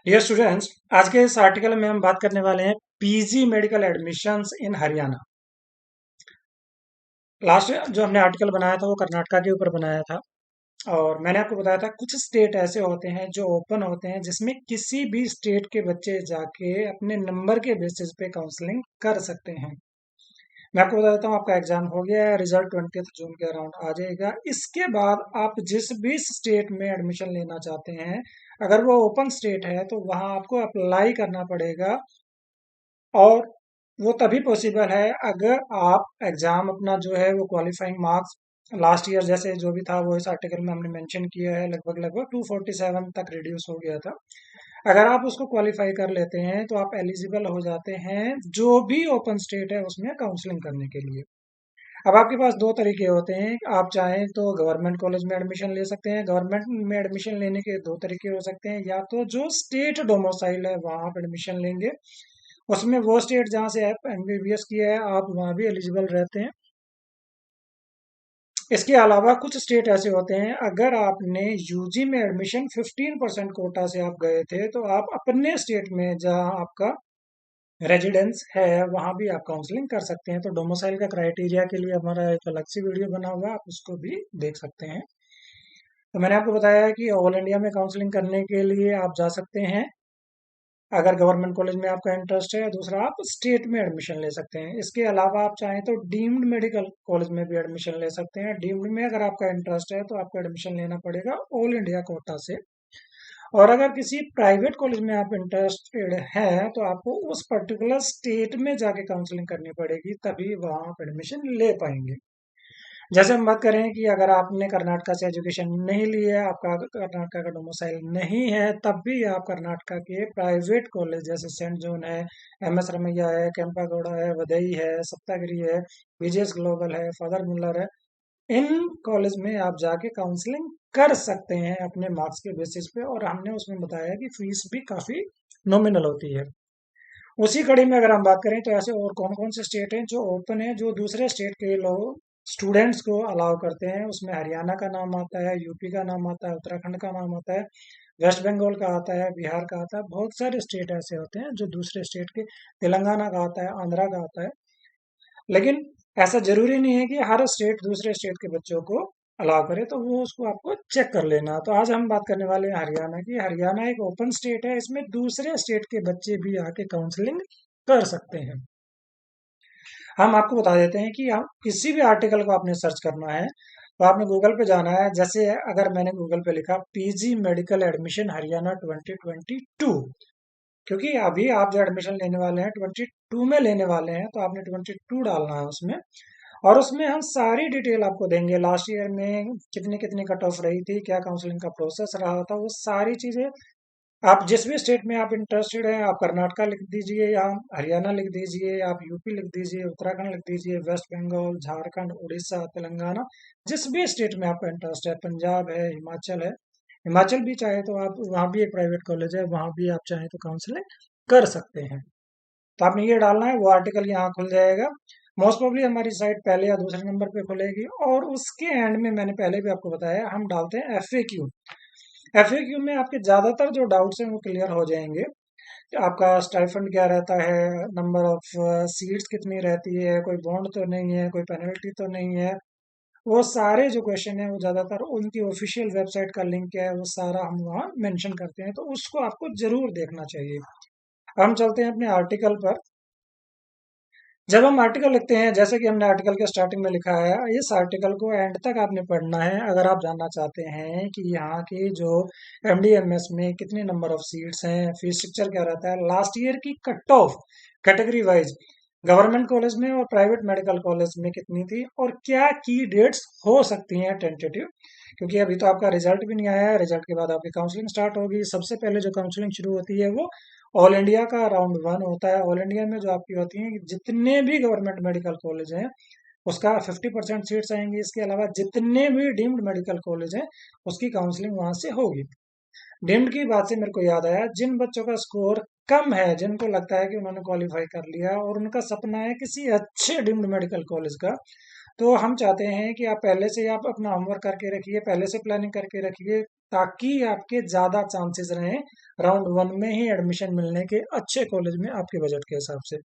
Dear students, आज के इस आर्टिकल में हम बात करने वाले हैं पीजी मेडिकल एडमिशंस इन हरियाणा। लास्ट जो हमने आर्टिकल बनाया था वो कर्नाटका के ऊपर बनाया था और मैंने आपको बताया था कुछ स्टेट ऐसे होते हैं जो ओपन होते हैं जिसमें किसी भी स्टेट के बच्चे जाके अपने नंबर के बेसिस पे काउंसलिंग कर सकते हैं। मैं आपको बता देता हूँ, आपका एग्जाम हो गया है, रिजल्ट 20 जून के अराउंड आ जाएगा। इसके बाद आप जिस भी स्टेट में एडमिशन लेना चाहते हैं, अगर वो ओपन स्टेट है तो वहाँ आपको अप्लाई करना पड़ेगा। और वो तभी पॉसिबल है अगर आप एग्जाम अपना जो है वो क्वालिफाइंग मार्क्स लास्ट ईयर जैसे जो भी था वो इस आर्टिकल में हमने मेंशन किया है, लगभग लगभग 247 तक रिड्यूस हो गया था। अगर आप उसको क्वालिफाई कर लेते हैं तो आप एलिजिबल हो जाते हैं जो भी ओपन स्टेट है उसमें काउंसलिंग करने के लिए। अब आपके पास दो तरीके होते हैं, आप चाहें तो गवर्नमेंट कॉलेज में एडमिशन ले सकते हैं। गवर्नमेंट में एडमिशन लेने के दो तरीके हो सकते हैं, या तो जो स्टेट डोमिसाइल है वहां आप एडमिशन लेंगे, उसमें वो स्टेट जहाँ से आप एमबीबीएस किया है आप वहाँ भी एलिजिबल रहते हैं। इसके अलावा कुछ स्टेट ऐसे होते हैं, अगर आपने यूजी में एडमिशन 15% कोटा से आप गए थे तो आप अपने स्टेट में जहाँ आपका रेजिडेंस है वहाँ भी आप काउंसलिंग कर सकते हैं। तो डोमिसाइल का क्राइटेरिया के लिए हमारा एक अलग से वीडियो बना हुआ है, आप उसको भी देख सकते हैं। तो मैंने आपको बताया है कि ऑल इंडिया में काउंसलिंग करने के लिए आप जा सकते हैं अगर गवर्नमेंट कॉलेज में आपका इंटरेस्ट है। दूसरा, आप स्टेट में एडमिशन ले सकते हैं। इसके अलावा आप चाहें तो डीम्ड मेडिकल कॉलेज में भी एडमिशन ले सकते हैं। डीम्ड में अगर आपका इंटरेस्ट है तो आपको एडमिशन लेना पड़ेगा ऑल इंडिया कोटा से। और अगर किसी प्राइवेट कॉलेज में आप इंटरेस्टेड हैं तो आपको उस पर्टिकुलर स्टेट में जाके काउंसलिंग करनी पड़ेगी, तभी वहां आप एडमिशन ले पाएंगे। जैसे हम बात करें कि अगर आपने कर्नाटका से एजुकेशन नहीं ली है, आपका कर्नाटका का डोमिसाइल नहीं है, तब भी आप कर्नाटका के प्राइवेट कॉलेज जैसे सेंट जॉन है, एमएस रमैया है, केम्पागौड़ा है, वदई है, सप्तागिरी है, बीजेएस ग्लोबल है, फादर मुल्लर है, इन कॉलेज में आप जाके काउंसलिंग कर सकते हैं अपने मार्क्स के बेसिस पे। और हमने उसमें बताया कि फीस भी काफी नॉमिनल होती है। उसी कड़ी में अगर हम बात करें तो ऐसे और कौन कौन से स्टेट हैं जो ओपन है, जो दूसरे स्टेट के लोग स्टूडेंट्स को अलाउ करते हैं, उसमें हरियाणा का नाम आता है, यूपी का नाम आता है, उत्तराखंड का नाम आता है, वेस्ट बंगाल का आता है, बिहार का आता है। बहुत सारे स्टेट ऐसे होते हैं जो दूसरे स्टेट के, तेलंगाना का आता है, आंध्रा का आता है। लेकिन ऐसा जरूरी नहीं है कि हर स्टेट दूसरे स्टेट के बच्चों को अलाउ करे, तो वो उसको आपको चेक कर लेना। तो आज हम बात करने वाले हैं हरियाणा की। हरियाणा एक ओपन स्टेट है, इसमें दूसरे स्टेट के बच्चे भी आके काउंसलिंग कर सकते हैं। हम आपको बता देते हैं कि हम किसी भी आर्टिकल को आपने सर्च करना है तो आपने गूगल पे जाना है। जैसे अगर मैंने गूगल पे लिखा पीजी मेडिकल एडमिशन हरियाणा 2022, क्योंकि अभी आप जो एडमिशन लेने वाले हैं 22 में लेने वाले हैं, तो आपने 22 डालना है उसमें। और उसमें हम सारी डिटेल आपको देंगे, लास्ट ईयर में कितनी कितनी कट ऑफ रही थी, क्या काउंसलिंग का प्रोसेस रहा था, वो सारी चीजें। आप जिस भी स्टेट में आप इंटरेस्टेड हैं, आप कर्नाटका लिख दीजिए, या हरियाणा लिख दीजिए, आप यूपी लिख दीजिए, उत्तराखंड लिख दीजिए, वेस्ट बंगाल, झारखंड, उड़ीसा, तेलंगाना, जिस भी स्टेट में आपका इंटरेस्ट है, पंजाब है, हिमाचल है। हिमाचल भी चाहे तो आप वहाँ भी एक प्राइवेट कॉलेज है, वहाँ भी आप चाहे तो काउंसलिंग कर सकते हैं। तो आपने ये डालना है, वो आर्टिकल यहाँ खुल जाएगा। मोस्ट प्रोबली हमारी साइट पहले या दूसरे नंबर पे खुलेगी। और उसके एंड में मैंने पहले भी आपको बताया, हम डालते हैं एफएक्यू। एफएक्यू में आपके ज्यादातर जो डाउट्स हैं वो क्लियर हो जाएंगे। आपका स्टाइफंड क्या रहता है, नंबर ऑफ सीट्स कितनी रहती है, कोई बॉन्ड तो नहीं है, कोई पेनल्टी तो नहीं है। वो सारे जो क्वेश्चन है वो ज्यादातर उनकी ऑफिशियल वेबसाइट का लिंक है, वो सारा हम वहाँ मेंशन करते हैं, तो उसको आपको जरूर देखना चाहिए। हम चलते हैं अपने आर्टिकल पर। जब हम आर्टिकल लिखते हैं, जैसे कि हमने आर्टिकल के स्टार्टिंग में लिखा है, इस आर्टिकल को एंड तक आपने पढ़ना है अगर आप जानना चाहते हैं कि यहाँ की जो एमडीएमएस में कितने नंबर ऑफ सीट्स हैं, फीस स्ट्रक्चर क्या रहता है, लास्ट ईयर की cut off category wise government college में और प्राइवेट मेडिकल कॉलेज में कितनी थी, और क्या की डेट्स हो सकती हैं टेंटेटिव। क्योंकि अभी तो आपका रिजल्ट भी नहीं आया है, रिजल्ट के बाद आपकी काउंसलिंग स्टार्ट होगी। सबसे पहले जो काउंसलिंग शुरू होती है वो ऑल इंडिया का राउंड 1 होता है। ऑल इंडिया में जो आपकी होती है, जितने भी गवर्नमेंट मेडिकल कॉलेज हैं उसका 50% सीट्स आएंगी। इसके अलावा जितने भी डीम्ड मेडिकल कॉलेज हैं उसकी काउंसलिंग वहां से होगी। डीम्ड की बात से मेरे को याद आया, जिन बच्चों का स्कोर कम है, जिनको लगता है कि उन्होंने क्वालिफाई कर लिया और उनका सपना है किसी अच्छे डीम्ड मेडिकल कॉलेज का, तो हम चाहते हैं कि आप पहले से आप अपना होमवर्क करके रखिए, पहले से प्लानिंग करके रखिए, ताकि आपके ज़्यादा चांसेस रहें राउंड वन में ही एडमिशन मिलने के अच्छे कॉलेज में आपके बजट के हिसाब से।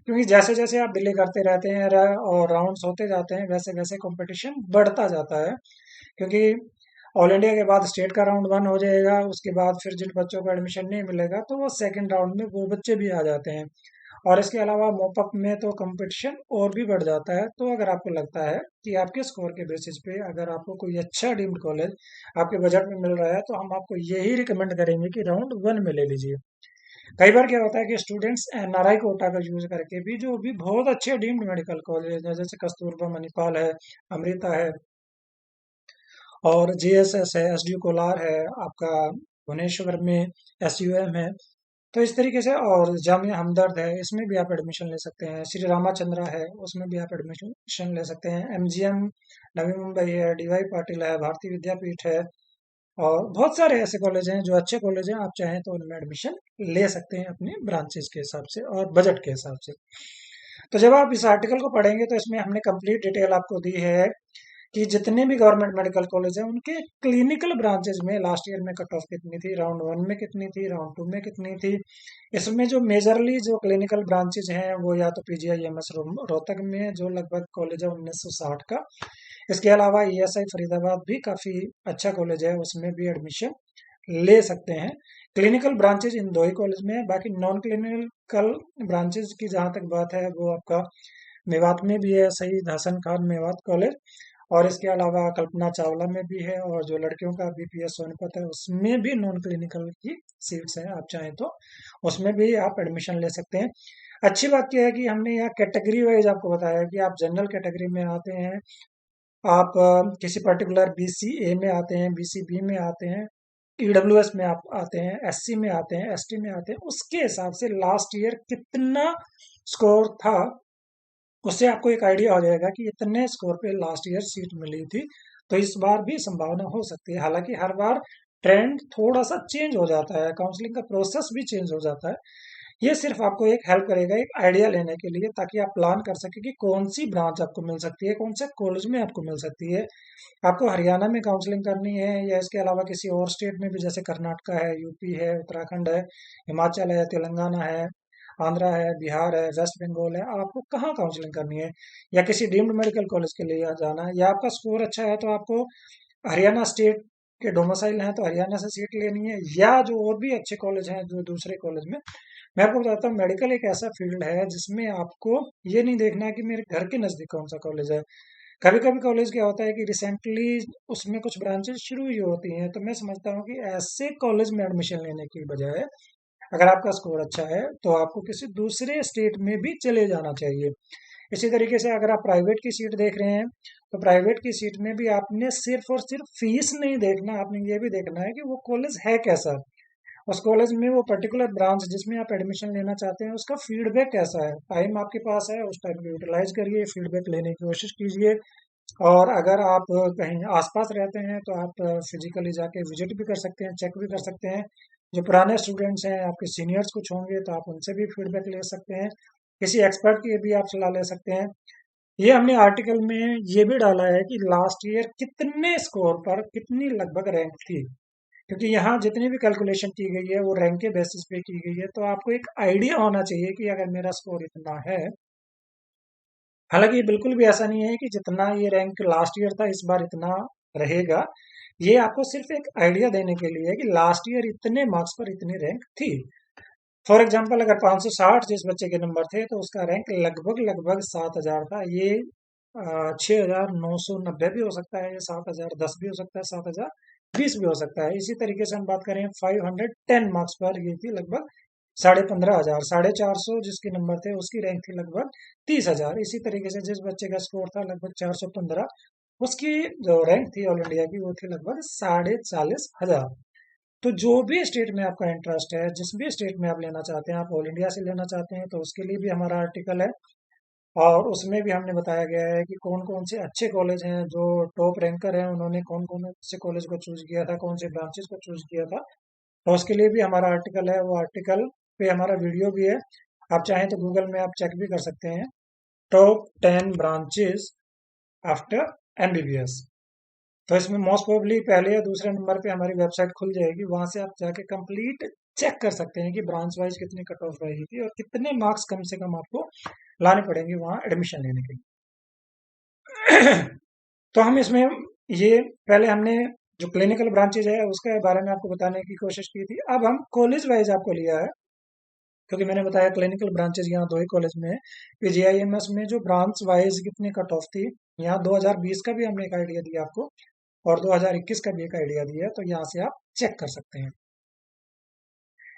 क्योंकि जैसे जैसे आप डिले करते रहते हैं और राउंड्स होते जाते हैं वैसे वैसे कंपटीशन बढ़ता जाता है। क्योंकि ऑल इंडिया के बाद स्टेट का राउंड वन हो जाएगा, उसके बाद फिर जिन बच्चों को एडमिशन नहीं मिलेगा तो वो सेकंड राउंड में वो बच्चे भी आ जाते हैं। और इसके अलावा मोपअप में तो कंपटीशन और भी बढ़ जाता है। तो अगर आपको लगता है कि आपके स्कोर के बेसिस पे अगर आपको कोई अच्छा डीम्ड कॉलेज आपके बजट में मिल रहा है तो हम आपको यही रिकमेंड करेंगे कि राउंड वन में ले लीजिए। कई बार क्या होता है कि स्टूडेंट्स एनआरआई कोटा का यूज करके भी जो भी बहुत अच्छे डीम्ड मेडिकल कॉलेज है जैसे कस्तूरबा मणिपाल है, अमृता है और जीएसएस है, एसडीयू कोलार है, आपका भुवनेश्वर में एसयूएम है। तो इस तरीके से और जामिया हमदर्द है, इसमें भी आप एडमिशन ले सकते हैं। श्री रामाचंद्रा है, उसमें भी आप एडमिशन ले सकते हैं। एमजीएम नवी मुंबई है, डीवाई पाटिल है, भारतीय विद्यापीठ है और बहुत सारे ऐसे कॉलेज हैं जो अच्छे कॉलेज हैं। आप चाहें तो उनमें एडमिशन ले सकते हैं अपने ब्रांचेस के हिसाब से और बजट के हिसाब से। तो जब आप इस आर्टिकल को पढ़ेंगे तो इसमें हमने कंप्लीट डिटेल आपको दी है कि जितने भी गवर्नमेंट मेडिकल कॉलेज हैं उनके क्लिनिकल ब्रांचेज में लास्ट ईयर में कट ऑफ कितनी थी, राउंड वन में कितनी थी, राउंड टू में कितनी थी। इसमें जो मेजरली जो क्लिनिकल ब्रांचेज हैं वो या तो पीजीआईएमएस रोहतक में जो लगभग कॉलेज है 1960 का। इसके अलावा ईएसआई फरीदाबाद भी काफ़ी अच्छा कॉलेज है, उसमें भी एडमिशन ले सकते हैं। क्लिनिकल ब्रांचेज इन दो ही कॉलेज में है। बाकी नॉन क्लिनिकल ब्रांचेज की जहाँ तक बात है वो आपका मेवात में भी है, शहीद हसन खान मेवात कॉलेज, और इसके अलावा कल्पना चावला में भी है, और जो लड़कियों का बीपीएस सोनीपत है उसमें भी नॉन क्लिनिकल की सीट्स हैं। आप चाहें तो उसमें भी आप एडमिशन ले सकते हैं। अच्छी बात यह है कि हमने यहाँ कैटेगरी वाइज आपको बताया कि आप जनरल कैटेगरी में आते हैं, आप किसी पर्टिकुलर बीसीए में आते हैं, बीसीबी में आते हैं, ईडब्ल्यूएस में आप आते हैं, एससी में आते हैं, एसटी में आते हैं, उसके हिसाब से लास्ट ईयर कितना स्कोर था उससे आपको एक आइडिया हो जाएगा कि इतने स्कोर पे लास्ट ईयर सीट मिली थी। तो इस बार भी संभावना हो सकती है। हालांकि हर बार ट्रेंड थोड़ा सा चेंज हो जाता है, काउंसलिंग का प्रोसेस भी चेंज हो जाता है। ये सिर्फ आपको एक हेल्प करेगा एक आइडिया लेने के लिए, ताकि आप प्लान कर सके कि कौन सी ब्रांच आपको मिल सकती है, कौन से कॉलेज में आपको मिल सकती है। आपको हरियाणा में काउंसलिंग करनी है या इसके अलावा किसी और स्टेट में भी, जैसे कर्नाटका है, यूपी है, उत्तराखंड है, हिमाचल है, तेलंगाना है, आंध्रा है, बिहार है, वेस्ट बंगाल है, आपको कहाँ काउंसलिंग करनी है, या किसी डीम्ड मेडिकल कॉलेज के लिए जाना है, या आपका स्कोर अच्छा है तो आपको हरियाणा स्टेट के डोमिसाइल हैं तो हरियाणा से सीट लेनी है, या जो और भी अच्छे कॉलेज हैं जो दूसरे कॉलेज में। मैं आपको बताता हूँ, मेडिकल एक ऐसा फील्ड है जिसमें आपको ये नहीं देखना है कि मेरे घर के नज़दीक कौन सा कॉलेज है। कभी कभी कॉलेज क्या होता है कि रिसेंटली उसमें कुछ ब्रांचेस शुरू ही होती हैं, तो मैं समझता हूँ कि ऐसे कॉलेज में एडमिशन लेने की बजाय अगर आपका स्कोर अच्छा है तो आपको किसी दूसरे स्टेट में भी चले जाना चाहिए। इसी तरीके से अगर आप प्राइवेट की सीट देख रहे हैं तो प्राइवेट की सीट में भी आपने सिर्फ और सिर्फ फीस नहीं देखना, आपने ये भी देखना है कि वो कॉलेज है कैसा, उस कॉलेज में वो पर्टिकुलर ब्रांच जिसमें आप एडमिशन लेना चाहते हैं उसका फीडबैक कैसा है। टाइम आपके पास है, उस टाइम को यूटिलाइज करिए, फीडबैक लेने की कोशिश कीजिए। और अगर आप कहीं आसपास रहते हैं तो आप फिजिकली जाके विजिट भी कर सकते हैं, चेक भी कर सकते हैं। जो पुराने स्टूडेंट्स हैं, आपके सीनियर्स कुछ होंगे तो आप उनसे भी फीडबैक ले सकते हैं, किसी एक्सपर्ट की भी आप सलाह ले सकते हैं। ये हमने आर्टिकल में ये भी डाला है कि लास्ट ईयर कितने स्कोर पर कितनी लगभग रैंक थी, क्योंकि यहाँ जितनी भी कैलकुलेशन की गई है वो रैंक के बेसिस पे की गई है। तो आपको एक आइडिया होना चाहिए कि अगर मेरा स्कोर इतना है, हालांकि ये बिल्कुल भी ऐसा नहीं है कि जितना ये रैंक लास्ट ईयर था इस बार इतना रहेगा। ये आपको सिर्फ एक आइडिया देने के लिए है कि लास्ट ईयर इतने मार्क्स पर इतनी रैंक थी। फॉर एग्जांपल अगर 560 जिस बच्चे के नंबर थे तो उसका रैंक लगभग लगभग 7000 था। ये 6990 भी हो सकता है, 7010 भी हो सकता है, 7020 भी हो सकता है। इसी तरीके से हम बात करें 510 मार्क्स पर, ये थी लगभग 15,500। 450 जिसके नंबर थे उसकी रैंक थी लगभग 30,000। इसी तरीके से जिस बच्चे का स्कोर था लगभग 415, उसकी जो रैंक थी ऑल इंडिया की वो थी लगभग 40,500। तो जो भी स्टेट में आपका इंटरेस्ट है, जिस भी स्टेट में आप लेना चाहते हैं, आप ऑल इंडिया से लेना चाहते हैं तो उसके लिए भी हमारा आर्टिकल है। और उसमें भी हमने बताया गया है कि कौन कौन से अच्छे कॉलेज हैं, जो टॉप रैंकर हैं उन्होंने कौन कौन से कॉलेज को चूज किया था, कौन से ब्रांचेस को चूज किया था। तो उसके लिए भी हमारा आर्टिकल है, वो आर्टिकल पे हमारा वीडियो भी है। आप चाहें तो गूगल में आप चेक भी कर सकते हैं, टॉप 10 ब्रांचेस आफ्टर एमबीबीएस। तो इसमें मोस्ट प्रोबेबली पहले या दूसरे नंबर पे हमारी वेबसाइट खुल जाएगी, वहां से आप जाके कंप्लीट चेक कर सकते हैं कि ब्रांच वाइज कितनी कट ऑफ रहेगी थी और कितने मार्क्स कम से कम आपको लाने पड़ेंगे वहां एडमिशन लेने के लिए। तो हम इसमें ये पहले हमने जो क्लिनिकल ब्रांचेज है उसके बारे में आपको बताने की कोशिश की थी। अब हम कॉलेज वाइज आपको लिया है, क्योंकि मैंने बताया क्लिनिकल ब्रांचेज यहाँ दो ही कॉलेज में है। पीजीआईएमएस में जो ब्रांच वाइज कितनी कट ऑफ थी, यहाँ 2020 का भी हमने एक आइडिया दिया आपको और 2021 का भी एक आइडिया दिया है, तो यहाँ से आप चेक कर सकते हैं।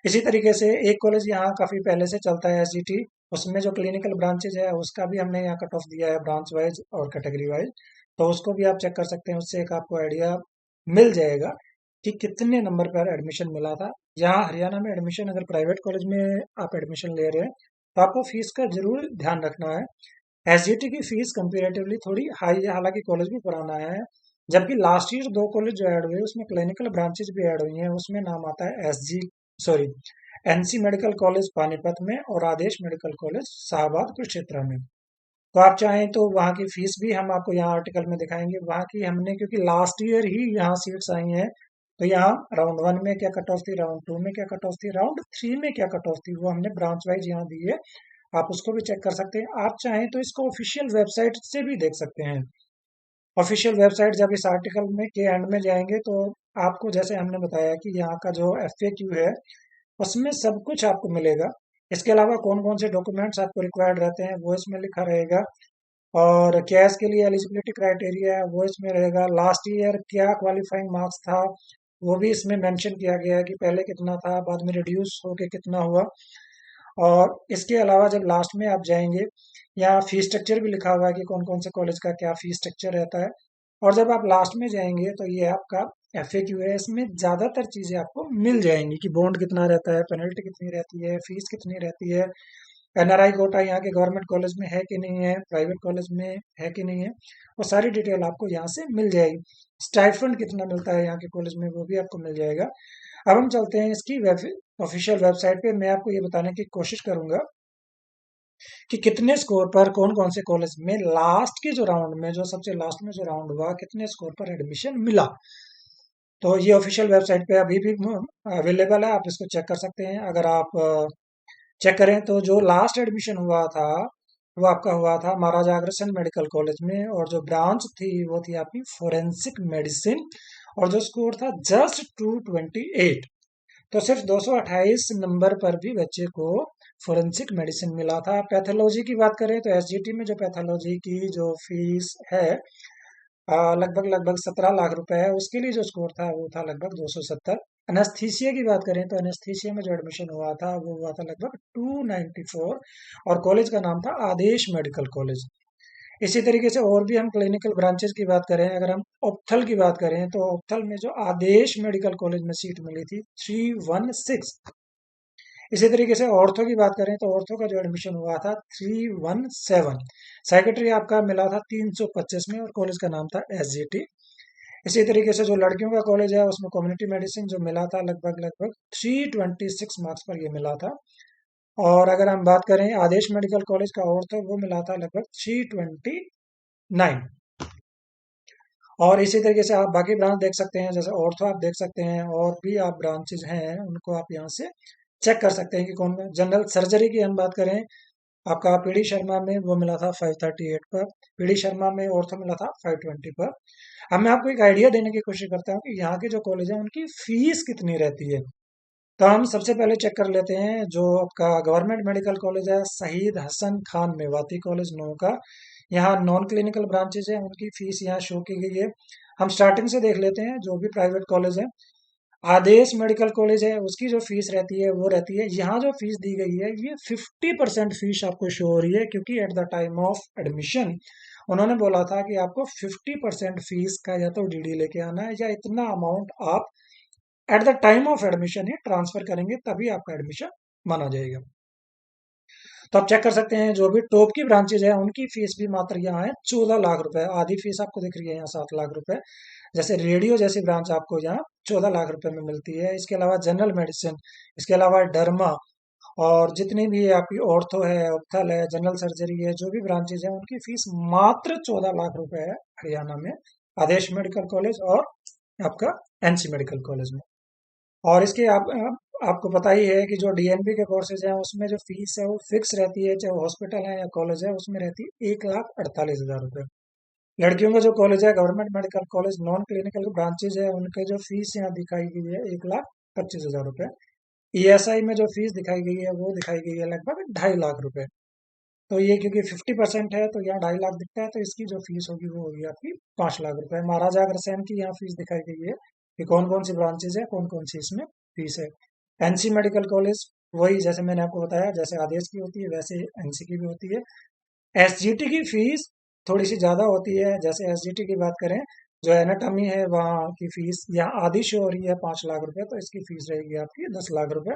इसी तरीके से एक कॉलेज यहाँ काफी पहले से चलता है, एसजीटी, उसमें जो क्लिनिकल ब्रांचेज है उसका भी हमने यहाँ कट ऑफ दिया है ब्रांच वाइज और कैटेगरी वाइज, तो उसको भी आप चेक कर सकते हैं। उससे एक आपको आइडिया मिल जाएगा कि कितने नंबर पर एडमिशन मिला था। यहाँ हरियाणा में एडमिशन अगर प्राइवेट कॉलेज में आप एडमिशन ले रहे हैं तो आपको फीस का जरूर ध्यान रखना है। एसजीटी की फीस कंपेरेटिवली थोड़ी हाई है, हालांकि कॉलेज भी पुराना है। जबकि लास्ट ईयर दो कॉलेज जो ऐड हुए उसमें क्लिनिकल ब्रांचेज भी ऐड हुई हैं, उसमें नाम आता है SG sorry NC medical college Panipat में और आदेश मेडिकल कॉलेज शाहबाद कुरुक्षेत्र में। तो आप चाहें तो वहाँ की फीस भी हम आपको यहाँ आर्टिकल में दिखाएंगे। वहाँ की हमने, क्योंकि लास्ट ईयर ही यहाँ सीट्स आई हैं, तो यहाँ राउंड वन में क्या कट ऑफ थी, राउंड टू में क्या कट ऑफ थी, राउंड थ्री में क्या कट ऑफ थी, वो हमने ब्रांच वाइज यहाँ दी है। आप उसको भी चेक कर सकते हैं। आप चाहें तो इसको ऑफिशियल वेबसाइट से भी देख सकते हैं। ऑफिशियल वेबसाइट जब इस आर्टिकल में के एंड में जाएंगे तो आपको, जैसे हमने बताया कि यहाँ का जो एफएक्यू है उसमें सब कुछ आपको मिलेगा। इसके अलावा कौन कौन से डॉक्यूमेंट्स आपको रिक्वायर्ड रहते हैं वो इसमें लिखा रहेगा, और क्या इसके लिए एलिजिबिलिटी क्राइटेरिया है वो इसमें रहेगा। लास्ट ईयर क्या क्वालिफाइंग मार्क्स था वो भी इसमें मेंशन किया गया है कि पहले कितना था, बाद में रिड्यूस होके कितना हुआ। और इसके अलावा जब लास्ट में आप जाएंगे, यहाँ फीस स्ट्रक्चर भी लिखा हुआ है कि कौन कौन से कॉलेज का क्या फीस स्ट्रक्चर रहता है। और जब आप लास्ट में जाएंगे तो ये आपका एफएक्यू है, इसमें ज़्यादातर चीज़ें आपको मिल जाएंगी कि बॉन्ड कितना रहता है, पेनल्टी कितनी रहती है, फीस कितनी रहती है, एनआरआई कोटा यहाँ के गवर्नमेंट कॉलेज में है कि नहीं है, प्राइवेट कॉलेज में है कि नहीं है, वो सारी डिटेल आपको यहाँ से मिल जाएगी। स्टाइफंड कितना मिलता है यहाँ के कॉलेज में वो भी आपको मिल जाएगा। अब हम चलते हैं इसकी ऑफिशियल वेबसाइट पे। मैं आपको ये बताने की कोशिश करूंगा कि कितने स्कोर पर कौन कौन से कॉलेज में लास्ट के जो राउंड में, जो सबसे लास्ट में जो राउंड हुआ, कितने स्कोर पर एडमिशन मिला। तो ये ऑफिशियल वेबसाइट पे अभी भी अवेलेबल है, आप इसको चेक कर सकते हैं। अगर आप चेक करें तो जो लास्ट एडमिशन हुआ था वो आपका हुआ था महाराजा अग्रसेन मेडिकल कॉलेज में, और जो ब्रांच थी वो थी आपकी फोरेंसिक मेडिसिन, और जो स्कोर था जस्ट 228। तो सिर्फ 228 नंबर पर भी बच्चे को फोरेंसिक मेडिसिन मिला था। पैथोलॉजी की बात करें तो एसजीटी में जो पैथोलॉजी की जो फीस है लगभग लगभग 17 लाख रुपए है, उसके लिए जो स्कोर था वो था लगभग 270। एनेस्थीसिया की बात करें तो एनेस्थीसिया में जो एडमिशन हुआ था वो हुआ था लगभग 294, और कॉलेज का नाम था आदेश मेडिकल कॉलेज। इसी तरीके से और भी हम क्लिनिकल ब्रांचेस की बात करें, अगर हम ऑप्थल की बात करें तो ऑप्थल में जो आदेश मेडिकल कॉलेज में सीट मिली थी 316। इसी तरीके से ऑर्थो की बात करें तो ऑर्थो का जो एडमिशन हुआ था 317। सेक्रेटरी आपका मिला था 325 में और कॉलेज का नाम था एसजीटी। इसी तरीके से जो लड़कियों का कॉलेज है उसमें कम्युनिटी मेडिसिन जो मिला था लगभग लगभग 326 मार्क्स पर ये मिला था। और अगर हम बात करें आदेश मेडिकल कॉलेज का ऑर्थो, वो मिला था लगभग 329। और इसी तरीके से आप बाकी ब्रांच देख सकते हैं, जैसे ऑर्थो आप देख सकते हैं, और भी आप ब्रांचेज हैं उनको आप यहाँ से चेक कर सकते हैं कि कौन। जनरल सर्जरी की हम बात करें, आपका पीडी शर्मा में वो मिला था 538 पर, पीडी शर्मा में ऑर्थो मिला था 520 पर। अब मैं आपको एक आइडिया देने की कोशिश करता हूँ कि यहाँ के जो कॉलेज हैं उनकी फीस कितनी रहती है। तो हम सबसे पहले चेक कर लेते हैं जो आपका गवर्नमेंट मेडिकल कॉलेज है शहीद हसन खान मेवाती कॉलेज नौ का। यहाँ नॉन क्लिनिकल ब्रांचेज है उनकी फीस यहाँ शो की गई है। हम स्टार्टिंग से देख लेते हैं जो भी प्राइवेट कॉलेज है। आदेश मेडिकल कॉलेज है उसकी जो फीस रहती है वो रहती है, यहाँ जो फीस दी गई है ये 50% फीस आपको शो हो रही है, क्योंकि at the time of admission उन्होंने बोला था कि आपको 50% फीस का या तो डीडी लेके आना है या इतना अमाउंट आप at the time of admission he transfer करेंगे, तभी आपका एडमिशन माना जाएगा। तो आप चेक कर सकते हैं जो भी टॉप की ब्रांचेज है उनकी फीस भी मात्र यहाँ है 14 लाख रुपए। आधी फीस आपको दिख रही है यहाँ 7 लाख रुपए। जैसे रेडियो जैसी ब्रांच आपको यहाँ 14 लाख रुपए में मिलती है। इसके अलावा जनरल मेडिसिन, इसके अलावा डर्मा, और जितनी भी आपकी ऑर्थो है, ऑप्थल है, जनरल सर्जरी है, जो भी ब्रांचेज है उनकी फीस मात्र 14 लाख रुपए है हरियाणा में। आदेश मेडिकल कॉलेज और आपका एनसी मेडिकल कॉलेज में। और इसके आपको पता ही है कि जो डीएनबी के कोर्सेज हैं उसमें जो फीस है वो फिक्स रहती है, चाहे हॉस्पिटल है या कॉलेज है, उसमें रहती है 1,48,000 रुपये। लड़कियों का जो कॉलेज है government medical college non clinical branches है, उनके जो फीस यहाँ दिखाई गई है 1,25,000 रुपये। ईएसआई में जो फीस दिखाई गई है वो दिखाई गई है लगभग 2.5 लाख रुपए। तो ये क्योंकि 50% है तो यहाँ 2.5 लाख दिखता है, तो इसकी जो फीस होगी वो होगी आपकी 5 लाख रुपए। महाराजा अग्रसेन की यहाँ फीस दिखाई गई है कि कौन कौन सी ब्रांचेज है, कौन कौन सी इसमें फीस है। एनसी मेडिकल कॉलेज वही जैसे मैंने आपको बताया, जैसे आदेश की होती है वैसे एनसी की भी होती है। एसजीटी की फीस थोड़ी सी ज़्यादा होती है। जैसे एसजीटी की बात करें, जो एनाटॉमी है वहाँ की फीस यहाँ आधी शो हो रही है 5 लाख रुपए, तो इसकी फीस रहेगी आपकी 10 लाख रुपए।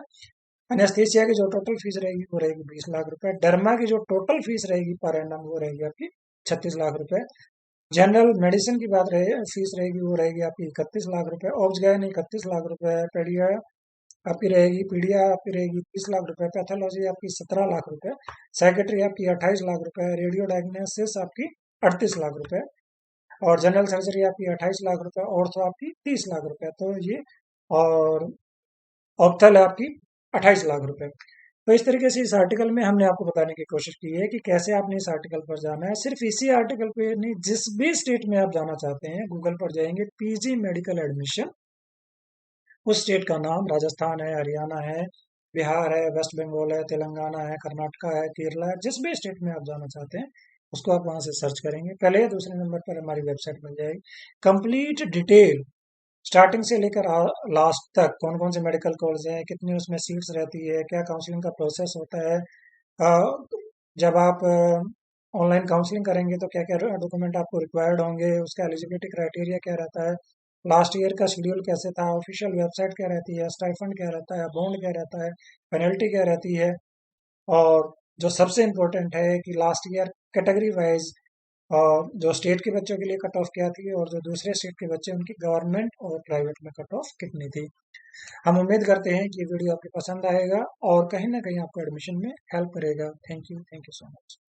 एनेस्थीसिया की जो टोटल फीस रहेगी वो रहेगी 20 लाख रुपए। डर्मा की जो टोटल फीस रहेगी पर एनम वो रहेगी आपकी 36 लाख रुपए। जनरल मेडिसिन की बात रहे फीस रहेगी वो रहेगी आपकी 31 लाख रुपए। ऑब्स गैन 31 लाख रुपए। पेडिया आपकी रहेगी, पीडिया आपकी रहेगी 30 लाख रुपए। पैथोलॉजी आपकी 17 लाख रुपए। सेक्रेटरी आपकी 28 लाख रुपए। रेडियो डायग्नोसिस आपकी 38 लाख रुपए। और जनरल सर्जरी आपकी 28 लाख रुपए। ऑर्थो आपकी 30 लाख रुपए। तो ये और ऑप्थल है आपकी 28 लाख रुपए। तो इस तरीके से इस आर्टिकल में हमने आपको बताने की कोशिश की है कि कैसे आपने इस आर्टिकल पर जाना है। सिर्फ इसी आर्टिकल पे नहीं, जिस भी स्टेट में आप जाना चाहते हैं गूगल पर जाएंगे पीजी मेडिकल एडमिशन, उस स्टेट का नाम राजस्थान है, हरियाणा है, बिहार है, वेस्ट बंगाल है, तेलंगाना है, कर्नाटका है, केरला है, जिस भी स्टेट में आप जाना चाहते हैं उसको आप वहां से सर्च करेंगे। पहले या दूसरे नंबर पर हमारी वेबसाइट मिल जाएगी। कंप्लीट डिटेल स्टार्टिंग से लेकर लास्ट तक कौन कौन से मेडिकल कॉलेज हैं, कितनी उसमें सीट्स रहती है, क्या काउंसलिंग का प्रोसेस होता है, अ, जब आप ऑनलाइन काउंसलिंग करेंगे तो क्या क्या डॉक्यूमेंट आपको रिक्वायर्ड होंगे, उसका एलिजिबिलिटी क्राइटेरिया क्या रहता है, लास्ट ईयर का शेड्यूल कैसे था, ऑफिशियल वेबसाइट क्या रहती है, स्टाइफंड क्या रहता है, बॉन्ड क्या रहता है, पेनल्टी क्या रहती है। और जो सबसे इम्पोर्टेंट है कि लास्ट ईयर कैटेगरी वाइज और जो स्टेट के बच्चों के लिए कट ऑफ क्या थी और जो दूसरे स्टेट के बच्चे उनकी गवर्नमेंट और प्राइवेट में कट ऑफ कितनी थी। हम उम्मीद करते हैं कि ये वीडियो आपको पसंद आएगा और कहीं ना कहीं आपको एडमिशन में हेल्प करेगा। Thank you so much.